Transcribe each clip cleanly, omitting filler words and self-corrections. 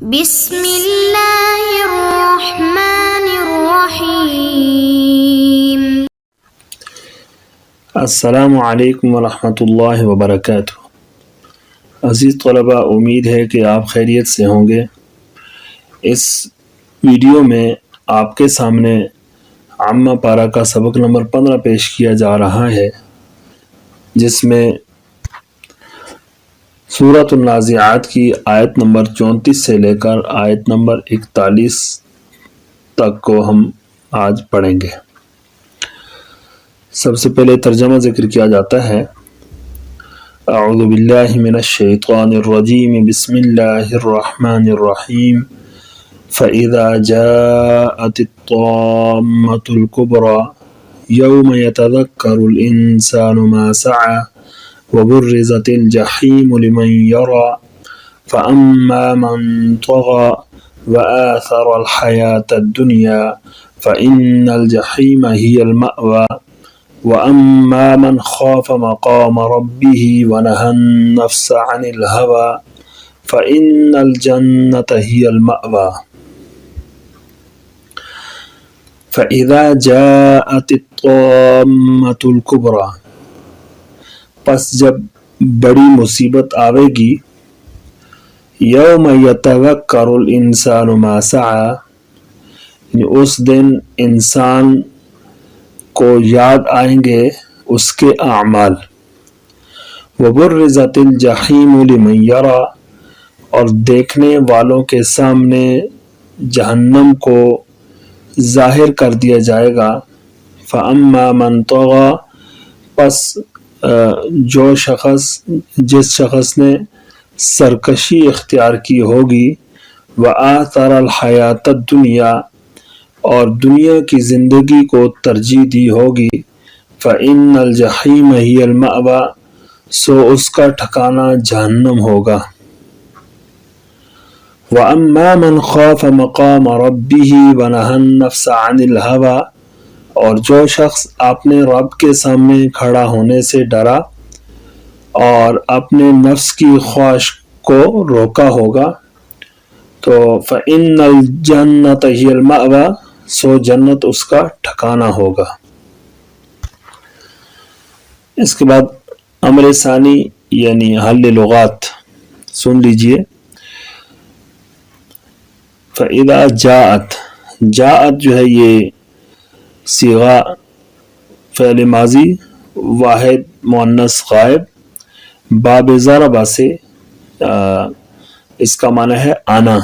بسم اللہ الرحمن الرحیم۔ السلام علیکم ورحمۃ اللہ وبرکاتہ۔ عزیز طلباء، امید ہے کہ آپ خیریت سے ہوں گے۔ اس ویڈیو میں آپ کے سامنے عامہ پارہ کا سبق نمبر 15 پیش کیا جا رہا ہے، جس میں سورۃ النازعات کی آیت نمبر 34 سے لے کر آیت نمبر 41 تک کو ہم آج پڑھیں گے۔ سب سے پہلے ترجمہ ذکر کیا جاتا ہے۔ اعوذ باللہ من الشیطان الرجیم، بسم اللہ الرحمن الرحیم۔ فَإِذَا جَاءَتِ الطَّامَّةُ الْكُبْرَى يَوْمَ يَتَذَكَّرُ الْإِنسَانُ مَا سَعَى وَبُرِّزَتِ الْجَحِيمُ لِمَنْ يَرَى فَأَمَّا مَنْ طَغَى وَآثَرَ الْحَيَاةَ الدُّنْيَا فَإِنَّ الْجَحِيمَ هِيَ الْمَأْوَى وَأَمَّا مَنْ خَافَ مَقَامَ رَبِّهِ وَنَهَى النَّفْسَ عَنِ الْهَوَى فَإِنَّ الْجَنَّةَ هِيَ الْمَأْوَى۔ فَإِذَا جَاءَتِ الطَّامَّةُ الْكُبْرَى، پس جب بڑی مصیبت آوے گی، یوم یتذکر الانسان ما سعی، یعنی اس دن انسان کو یاد آئیں گے اس کے اعمال۔ وبرزت الجحیم لمن یری، اور دیکھنے والوں کے سامنے جہنم کو ظاہر کر دیا جائے گا۔ فاما من طغی، پس جس شخص نے سرکشی اختیار کی ہوگی، وآثر الحیات الدنیا، اور دنیا کی زندگی کو ترجیح دی ہوگی، فإن الجحیم ہی المأوی، سو اس کا ٹھکانہ جہنم ہوگا۔ وَأَمَّا مَنْ خَافَ مَقَامَ رَبِّهِ وَنَهَى النَّفْسَ عَنِ الْهَوَى، اور جو شخص اپنے رب کے سامنے کھڑا ہونے سے ڈرا اور اپنے نفس کی خواہش کو روکا ہوگا، تو فَإِنَّ الْجَنَّةَ هِيَ الْمَأْوَى، سو جنت اس کا ٹھکانہ ہوگا۔ اس کے بعد امر ثانی یعنی حل لغات سن لیجئے۔ فَإِذَا جَاءَت، جاءت جو ہے یہ صیغہ فعل ماضی واحد مؤنث غائب باب ضربہ سے، اس کا معنی ہے آنا،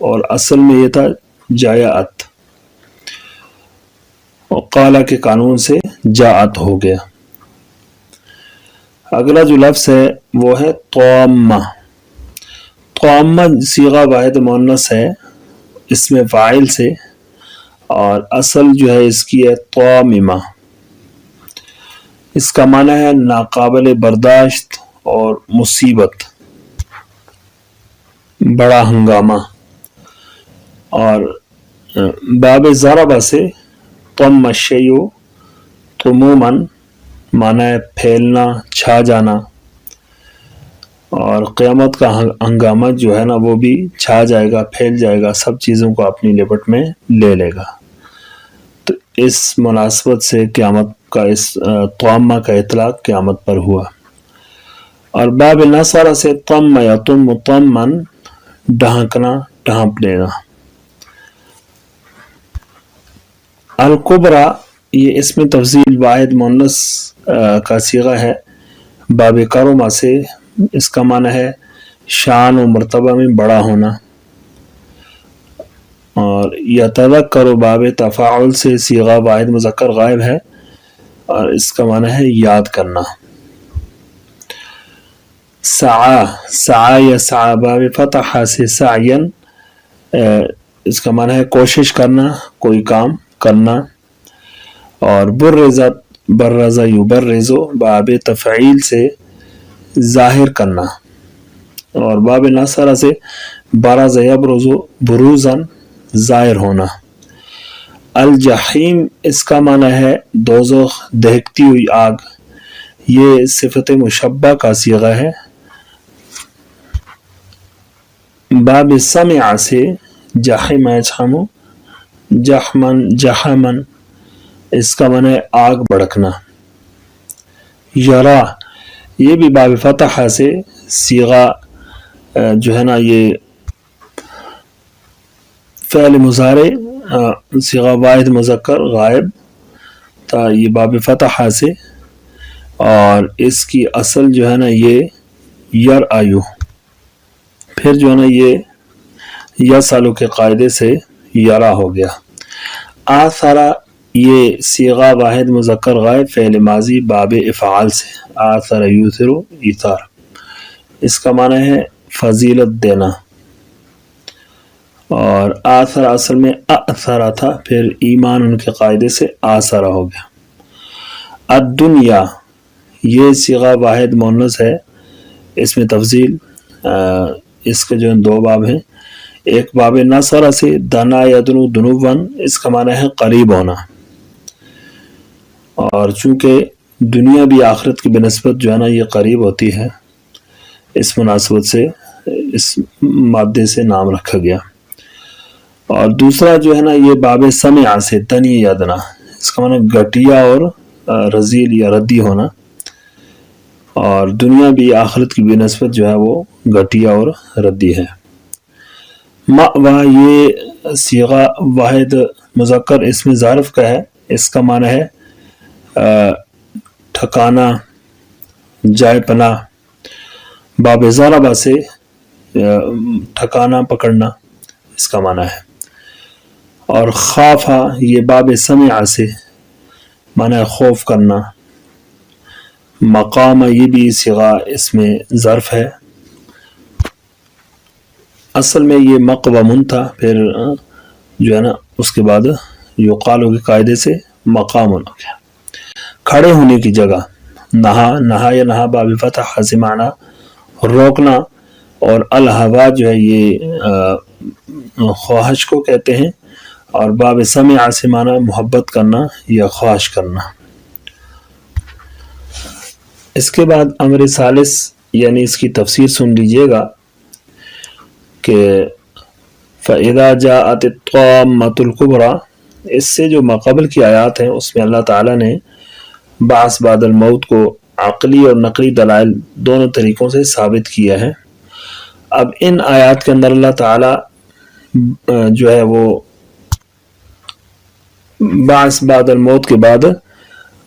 اور اصل میں یہ تھا جاءت، اور قال کے قانون سے جاءت ہو گیا۔ اگلا جو لفظ ہے وہ ہے طامہ۔ طامہ صیغہ واحد مؤنث ہے اس میں فاعل سے، اور اصل جو ہے اس کی ہے طاممہ۔ اس کا معنی ہے ناقابل برداشت اور مصیبت، بڑا ہنگامہ۔ اور باب ضربہ سے طم الشیء طموما، معنی ہے پھیلنا، چھا جانا، اور قیامت کا ہنگامہ جو ہے نا وہ بھی چھا جائے گا، پھیل جائے گا، سب چیزوں کو اپنی لپٹ میں لے لے گا۔ تو اس مناسبت سے قیامت کا اس طامہ کا اطلاق قیامت پر ہوا۔ اور باب نصر سے طم یطم طما، ڈھانکنا، ڈھانپ لینا۔ الکبریٰ، یہ اسم تفضیل واحد مؤنث کا صیغہ ہے باب کرما سے، اس کا معنی ہے شان و مرتبہ میں بڑا ہونا۔ اور یتذکر باب تفاعل سے صیغہ واحد مذکر غائب ہے، اور اس کا معنی ہے یاد کرنا۔ سعی، سعی یا سعی باب فتح سے سعین، اس کا معنی ہے کوشش کرنا، کوئی کام کرنا۔ اور برزت، برز یبرز باب تفعیل سے ظاہر کرنا۔ اور باب نصر سے برز یبرز بروزا، ظاہر ہونا۔ الجحیم، اس کا معنی ہے دوزخ، دہکتی ہوئی آگ۔ یہ صفت مشبہ کا صیغہ ہے۔ باب سمع سے جہم یجحم جہمن جہمن اس کا معنی آگ بھڑکنا. یرا یہ بھی باب فتح سے صیغہ جو ہے نا یہ فعل مضارع صیغہ واحد مذکر غائب تھا یہ باب فتح سے اور اس کی اصل جو ہے نا یہ یر آیو پھر جو ہے نا یہ یسالو کے قاعدے سے یرا ہو گیا. آثرا یہ صیغہ واحد مذکر غائب فعل ماضی باب افعال سے آثر یوثر ایثار اس کا معنی ہے فضیلت دینا اور آثر اصل میں اثرا تھا پھر ایمان ان کے قاعدے سے آثرا ہو گیا. الدنیا یہ صیغہ واحد مؤنث ہے اس میں تفضیل اس کے جو ہیں دو باب ہیں. ایک باب نصرہ سے دنا یدنو دنون اس کا معنی ہے قریب ہونا اور چونکہ دنیا بھی آخرت کی بنسبت جو ہے نا یہ قریب ہوتی ہے اس مناسبت سے اس مادے سے نام رکھا گیا. اور دوسرا جو ہے نا یہ باب سمع سے دنی یدنا اس کا معنی گھٹیا اور رذیل یا ردی ہونا اور دنیا بھی آخرت کی بنسبت جو ہے وہ گھٹیا اور ردی ہے. مأوا یہ صیغہ واحد مذکر اس میں ظرف کا ہے اس کا معنی ہے ٹھکانا جائے پناہ. باب ضربہ سے ٹھکانا پکڑنا اس کا معنی ہے. اور خافا یہ باب سمع سے معنی ہے خوف کرنا. مقام یہ بھی صیغہ اس میں ظرف ہے اصل میں یہ مقومن تھا پھر جو ہے نا اس کے بعد یقالو کے قاعدے سے مقام ہو گیا. کھڑے ہونے کی جگہ نہا نہا یا نہا باب فتح سے معنی روکنا اور الہوا جو ہے یہ خواہش کو کہتے ہیں اور باب سمع سے معنی محبت کرنا یا خواہش کرنا. اس کے بعد امر ثالث یعنی اس کی تفسیر سن لیجئے گا کہ فَإِذَا جَاءَتِ الطَّامَّةُ الْكُبْرَى اس سے جو ماقبل کی آیات ہیں اس میں اللہ تعالیٰ نے بعث بعد الموت کو عقلی اور نقلی دلائل دونوں طریقوں سے ثابت کیا ہے. اب ان آیات کے اندر اللہ تعالیٰ جو ہے وہ بعث بعد الموت کے بعد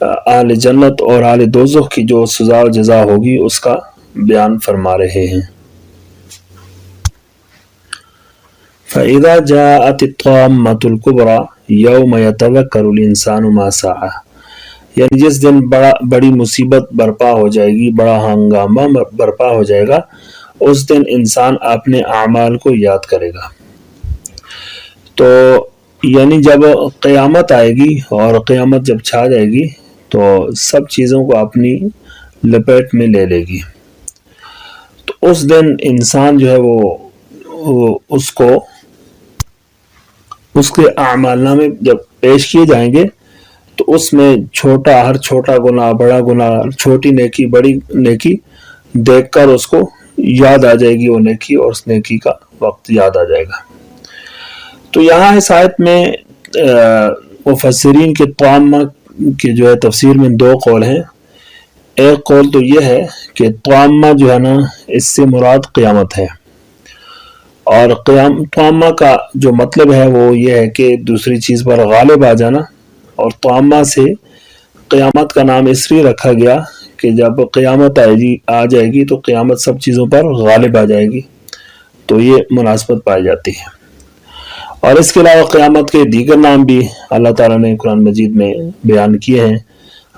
اہل جنت اور اہل دوزخ کی جو سزا و جزا ہوگی اس کا بیان فرما رہے ہیں. فَإِذَا جَاءَتِ الطَّامَّةُ الْكُبْرَى يَوْمَ يَتَذَكَّرُ الْإِنسَانُ مَا سَعَى یعنی جس دن بڑی مصیبت برپا ہو جائے گی بڑا ہنگامہ برپا ہو جائے گا اس دن انسان اپنے اعمال کو یاد کرے گا. تو یعنی جب قیامت آئے گی اور قیامت جب چھا جائے گی تو سب چیزوں کو اپنی لپیٹ میں لے لے گی تو اس دن انسان جو ہے وہ اس کو اس کے اعمال نامے جب پیش کیے جائیں گے تو اس میں ہر چھوٹا گناہ بڑا گناہ چھوٹی نیکی بڑی نیکی دیکھ کر اس کو یاد آ جائے گی وہ نیکی اور اس نیکی کا وقت یاد آ جائے گا. تو یہاں اس آیت میں مفسرین کے طامہ کے جو ہے تفسیر میں دو قول ہیں. ایک قول تو یہ ہے کہ طامہ جو ہے نا اس سے مراد قیامت ہے اور طامہ کا جو مطلب ہے وہ یہ ہے کہ دوسری چیز پر غالب آ جانا اور طامہ سے قیامت کا نام اس لیے رکھا گیا کہ جب قیامت آ جائے گی تو قیامت سب چیزوں پر غالب آ جائے گی تو یہ مناسبت پائی جاتی ہے. اور اس کے علاوہ قیامت کے دیگر نام بھی اللہ تعالیٰ نے قرآن مجید میں بیان کیے ہیں.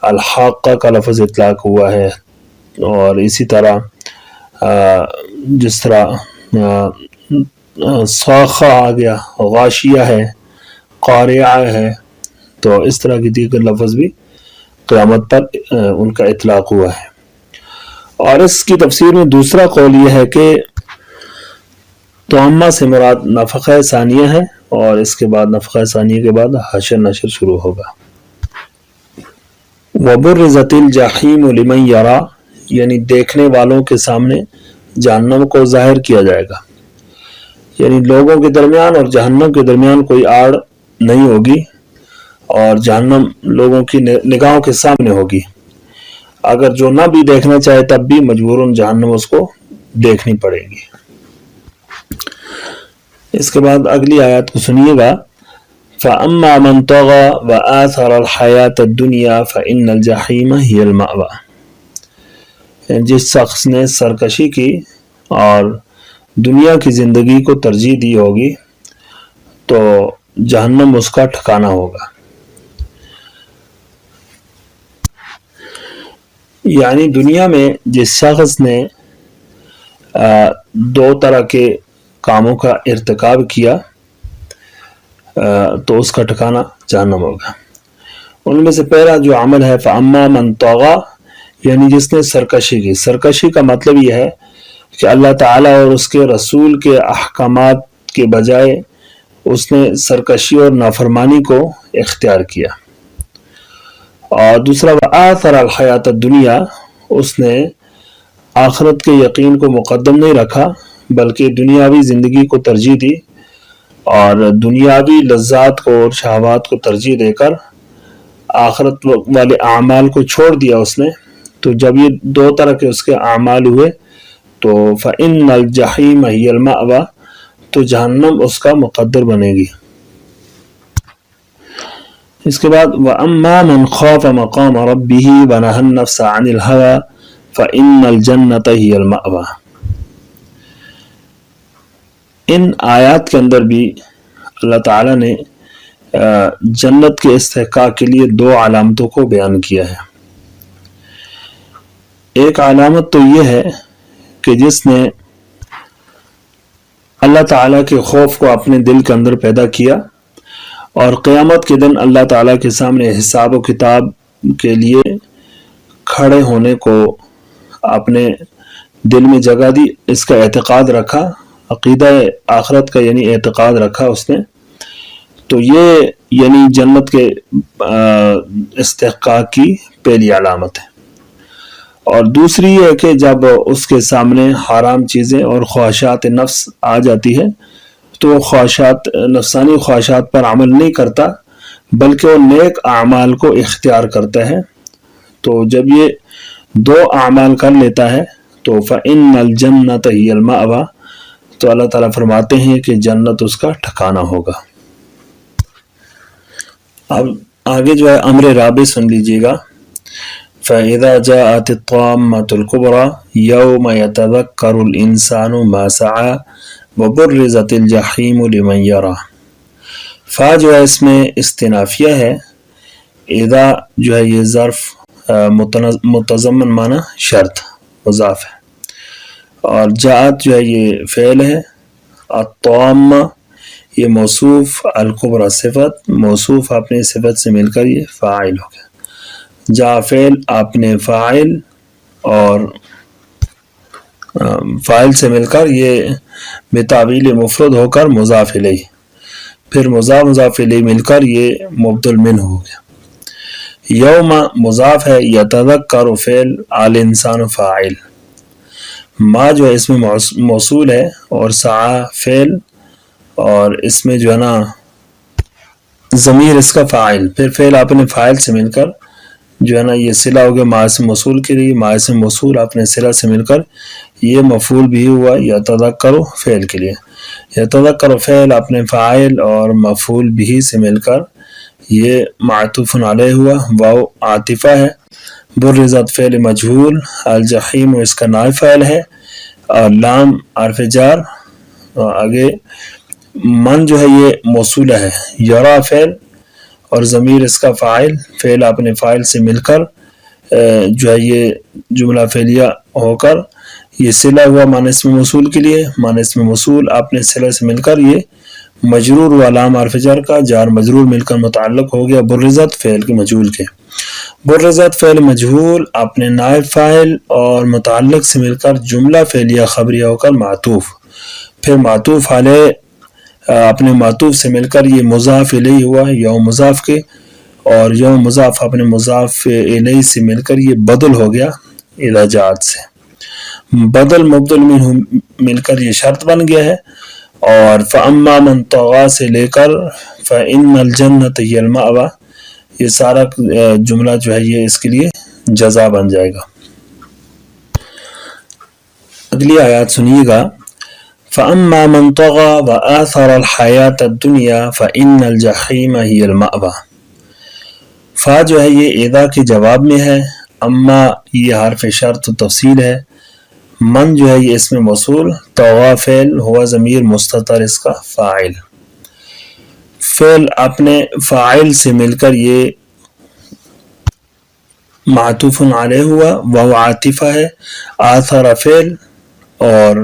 الحاقہ کا لفظ اطلاق ہوا ہے اور اسی طرح جس طرح صاخہ آ گیا غاشیہ ہے قارعہ ہے تو اس طرح کی دیگر لفظ بھی قیامت پر ان کا اطلاق ہوا ہے. اور اس کی تفسیر میں دوسرا قول یہ ہے کہ طامہ سے مراد نفخہ ثانیہ ہے اور اس کے بعد نفخہ ثانیہ کے بعد حشر نشر شروع ہوگا. وَبُرِّزَتِ الْجَحِيمُ لِمَنْ يَرَى یعنی دیکھنے والوں کے سامنے جہنم کو ظاہر کیا جائے گا. یعنی لوگوں کے درمیان اور جہنم کے درمیان کوئی آڑ نہیں ہوگی، اور جہنم لوگوں کی نگاہوں کے سامنے ہوگی، اگر جو نہ بھی دیکھنا چاہے تب بھی مجبوراً جہنم اس کو دیکھنی پڑے گی۔ اس کے بعد اگلی آیات کو سنیے گا، فَأَمَّا مَنْ طَغَى وَآثَرَ الْحَيَاةَ الدُّنْيَا فَإِنَّ الْجَحِيمَ هِيَ الْمَأْوَى، جس شخص نے سرکشی کی اور دنیا کی زندگی کو ترجیح دی ہوگی تو جہنم اس کا ٹھکانہ ہوگا۔ یعنی دنیا میں جس شخص نے دو طرح کے کاموں کا ارتکاب کیا تو اس کا ٹھکانہ جہنم ہوگا۔ ان میں سے پہلا جو عمل ہے فَأَمَّا مَنْ طَغَى، یعنی جس نے سرکشی کی۔ سرکشی کا مطلب یہ ہے کہ اللہ تعالیٰ اور اس کے رسول کے احکامات کے بجائے اس نے سرکشی اور نافرمانی کو اختیار کیا۔ اور دوسرا وَآثَرَ الْحَيَاةَ الدُّنْيَا، اس نے آخرت کے یقین کو مقدم نہیں رکھا بلکہ دنیاوی زندگی کو ترجیح دی، اور دنیاوی لذات کو اور شہوات کو ترجیح دے کر آخرت والے اعمال کو چھوڑ دیا اس نے۔ تو جب یہ دو طرح کے اس کے اعمال ہوئے تو فَإِنَّ الْجَحِيمَ هِيَ الْمَأْوَى، تو جہنم اس کا مقدر بنے گی۔ اس کے بعد وَأَمَّا مَنْ خَافَ مَقَامَ رَبِّهِ وَنَهَى النَّفْسَ عَنِ الْهَوَى فَإِنَّ الْجَنَّةَ هِيَ الْمَأْوَى۔ ان آیات کے اندر بھی اللہ تعالیٰ نے جنت کے استحقاق کے لیے دو علامتوں کو بیان کیا ہے۔ ایک علامت تو یہ ہے کہ جس نے اللہ تعالیٰ کے خوف کو اپنے دل کے اندر پیدا کیا اور قیامت کے دن اللہ تعالیٰ کے سامنے حساب و کتاب کے لیے کھڑے ہونے کو اپنے دل میں جگہ دی، اس کا اعتقاد رکھا، عقیدہ آخرت کا یعنی اعتقاد رکھا اس نے، تو یہ یعنی جنت کے استحقاق کی پہلی علامت ہے۔ اور دوسری یہ ہے کہ جب اس کے سامنے حرام چیزیں اور خواہشات نفس آ جاتی ہے تو وہ خواہشات نفسانی خواہشات پر عمل نہیں کرتا بلکہ وہ نیک اعمال کو اختیار کرتا ہے۔ تو جب یہ دو اعمال کر لیتا ہے تو فَإِنَّ الْجَنَّةَ هِيَ الْمَأْوَى، تو اللہ تعالیٰ فرماتے ہیں کہ جنت اس کا ٹھکانہ ہوگا۔ اب آگے جو ہے امر رابع سن لیجیے گا، فَإِذَا جَاءَتِ الطَّامَّةُ الْكُبْرَى يَوْمَ يَتَذَكَّرُ الْإِنسَانُ مَا سَعَى وَبُرِّزَتِ الْجَحِيمُ لِمَنْ يَرَى۔ فا جو ہے اس میں استنافیہ ہے، اذا جو ہے یہ ظرف متضمن معنی شرط مضاف ہے، اور جاءت جو ہے یہ فعل ہے، الطامہ یہ موصوف، الکبریٰ صفت، موصوف اپنے صفت سے مل کر یہ فاعل ہو گیا۔ جا فعل اپنے فاعل اور فاعل سے مل کر یہ بتعویل مفرد ہو کر مضاف الیہ، پھر مضاف الیہ مل کر یہ مبدل منہ ہو گیا۔ یوم مضاف ہے، یتذکر فعل، الانسان فاعل، ما جو ہے اس میں موصول ہے اور سعی فعل، اور اس میں جو ہے نا ضمیر اس کا فاعل، پھر فعل اپنے فاعل سے مل کر جو ہے نا یہ صلہ ہو گیا ماء سے موصول کے لیے، ماء سے موصول اپنے صلہ سے مل کر یہ مفعول بھی ہوا یتذکر فعل کے لیے، یتذکر فعل اپنے فاعل اور مفعول بھی سے مل کر یہ معطوف علیہ ہوا، واو عاطفہ ہے، برزت فعل مجہول، الجحیم اس کا نائب فاعل ہے، اور لام حرف جار، آگے من جو ہے یہ موصولہ ہے، یرا فعل اور ضمیر اس کا فاعل، فعل اپنے فاعل سے مل کر جو ہے یہ جملہ فعلیہ ہو کر یہ صلہ ہوا معنی اسم موصول کے لیے، معنی اسم موصول اپنے صلہ سے مل کر یہ مجرور و علام حرف جر کا جار مجرور مل کر متعلق ہو گیا برزت فعل کے مجہول کے، برزت فعل مجہول اپنے نائب فاعل اور متعلق سے مل کر جملہ فعلیہ خبریہ ہو کر معطوف، پھر معطوف علیہ اپنے معطوف سے مل کر یہ مضاف الیہ ہوا یوم مضاف کے، اور یوم مضاف اپنے مضاف الیہ سے مل کر یہ بدل ہو گیا اذا جاءت سے، بدل مبدل منہ مل کر یہ شرط بن گیا ہے، اور فَأَمَّا مَن طَغَىٰ سے لے کر فَإِنَّ الْجَنَّةَ هِيَ الْمَأْوَىٰ، یہ سارا جملہ جو ہے یہ اس کے لیے جزا بن جائے گا۔ اگلی آیات سنیے گا، فَأَمَّا مَن طَغَىٰ وَآثَرَ الْحَيَاةَ الدُّنْيَا فَإِنَّ الْجَحِيمَ هِيَ الْمَأْوَىٰ۔ فا جو ہے یہ اذا کے جواب میں ہے، اما یہ حرف شرط و تفصیل ہے، من جو ہے یہ اسم موصول، طغا فعل، ہوا ضمیر مستتر اس کا فاعل۔ فعل اپنے فاعل سے مل کر یہ معطوف علیہ ہوا، وہ عاطفہ ہے، آثر فعل اور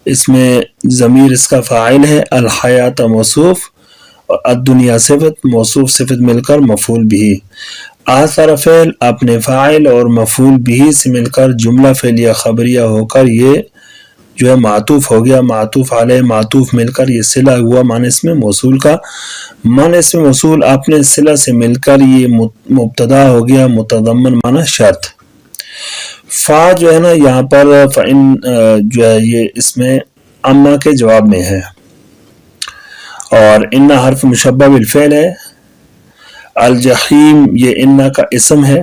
اس میں ضمیر اس کا فاعل ہے، الحیات موصوف اور الدنیا صفت، موصوف صفت مل کر مفعول بھی۔ آثر فعل اپنے فاعل اور مفعول بھی سے مل کر جملہ فعلیہ خبریہ ہو کر یہ جو ہے معطوف ہو گیا، معطوف علیہ معطوف مل کر یہ صلہ ہوا معنی اس میں موصول کا۔ معنی اس میں موصول اپنے صلہ سے مل کر یہ مبتدا ہو گیا، متضمن معنی شرط۔ فا جو ہے نا یہاں پر فإن جو ہے یہ اس میں اما کے جواب میں ہے، اور ان حرف مشبہ بالفعل ہے، الجحیم یہ ان کا اسم ہے،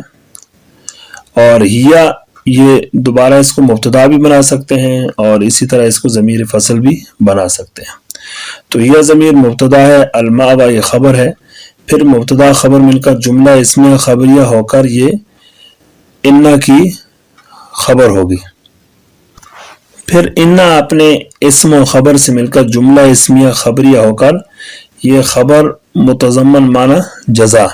اور ہیا یہ دوبارہ اس کو مبتدا بھی بنا سکتے ہیں اور اسی طرح اس کو ضمیر فصل بھی بنا سکتے ہیں۔ تو یہ ضمیر مبتدا ہے، المأویٰ یہ خبر ہے، پھر مبتدا خبر مل کر جملہ اسمیہ خبریہ ہو کر یہ ان کی خبر ہوگی۔ پھر ان اپنے اسم و خبر سے مل کر جملہ اسمیہ خبریہ ہو کر یہ خبر متضمن معنی جزا،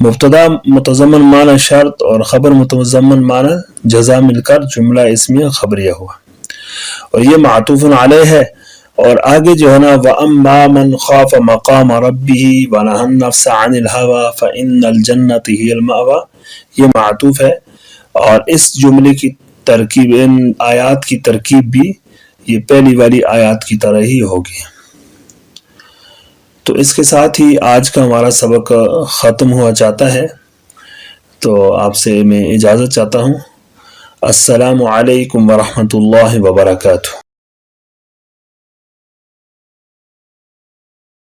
مبتدا متضمن معنی شرط اور خبر متضمن معنی جزا مل کر جملہ اسمیہ خبریہ ہوا، اور یہ معطوف علیہ ہے۔ اور آگے جو ہے نا وَأَمَّا مَنْ خَافَ مَقَامَ رَبِّهِ وَنَهَى النَّفْسَ عَنِ الْهَوَىٰ فَإِنَّ الْجَنَّةَ هِيَ الْمَأْوَىٰ، یہ معطوف ہے، اور اس جملے کی ترکیب ان آیات کی ترکیب بھی یہ پہلی والی آیات کی طرح ہی ہوگی۔ تو اس کے ساتھ ہی آج کا ہمارا سبق ختم ہوا چاہتا ہے، تو آپ سے میں اجازت چاہتا ہوں۔ السلام علیکم ورحمۃ اللہ وبرکاتہ۔